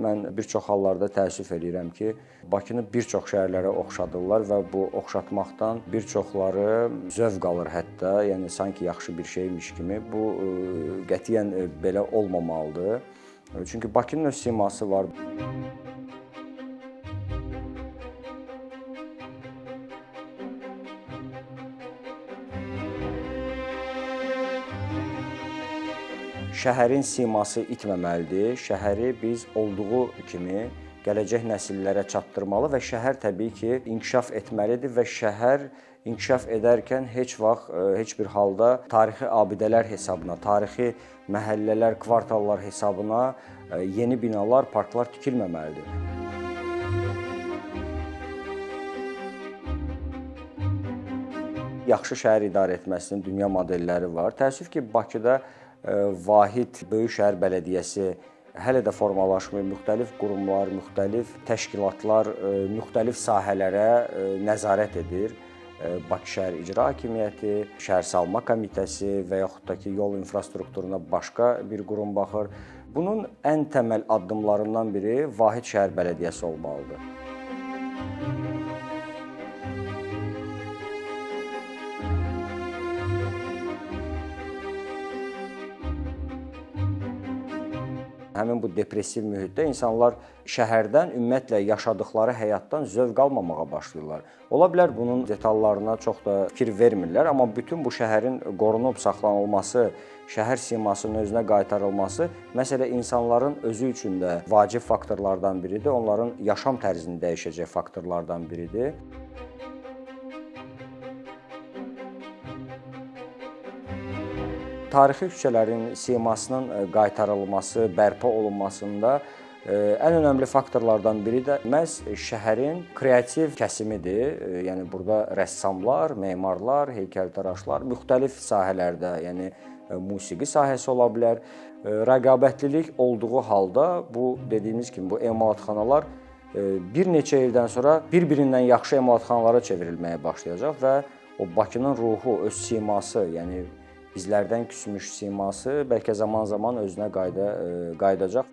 mən bir çox hallarda təəssüf edirəm ki, Bakını bir çox şəhərlərə oxşadırlar və bu oxşatmaqdan bir çoxları zövq alır hətta, yəni sanki yaxşı bir şeymiş kimi. Bu qətiyyən belə olmamalıdır. Çünki Bakının öz siması var. Şəhərin siması itməməlidir. Şəhəri biz olduğu kimi gələcək nəsillərə çatdırmalı və şəhər təbii ki, inkişaf etməlidir və şəhər inkişaf edərkən heç vaxt, heç bir halda tarixi abidələr hesabına, tarixi məhəllələr, kvartallar hesabına yeni binalar, parklar tikilməməlidir. Yaxşı şəhər idarə etməsinin dünya modelləri var. Təəssüf ki, Bakıda vahid böyük şəhər bələdiyyəsi hələ də formalaşmır. Müxtəlif qurumlar, müxtəlif təşkilatlar müxtəlif sahələrə nəzarət edir. Bakı Şəhər İcra Hakimiyyəti, Şəhərsalma Komitəsi və yaxud da ki, yol infrastrukturuna başqa bir qurum baxır. Bunun ən təməl addımlarından biri vahid şəhər bələdiyyəsi olmalıdır. Həmin bu depressiv mühitdə insanlar şəhərdən, ümumiyyətlə yaşadıkları həyatdan zövq almamağa başlayırlar. Ola bilər bunun detallarına çox da fikir vermirlər, amma bütün bu şəhərin qorunub saxlanılması, şəhər simasının özünə qaytarılması məsələ insanların özü üçün də vacib faktorlardan biridir, onların yaşam tərzini dəyişəcək faktorlardan biridir. Tarixi küçələrin simasının qaytarılması, bərpa olunmasında ən önəmli faktorlardan biri də məhz şəhərin kreativ kəsimidir. Yəni burada rəssamlar, memarlar, heykəltaraşlar müxtəlif sahələrdə, yəni musiqi sahəsi ola bilər. Rəqabətlilik olduğu halda bu dediyimiz kimi bu emalatxanalar bir neçə ildən sonra bir-birindən yaxşı emalatxanalara çevrilməyə başlayacaq və o Bakının ruhu, öz siması, yəni bizlərdən küsmüş siması bəlkə zaman-zaman özünə qayıdacaq.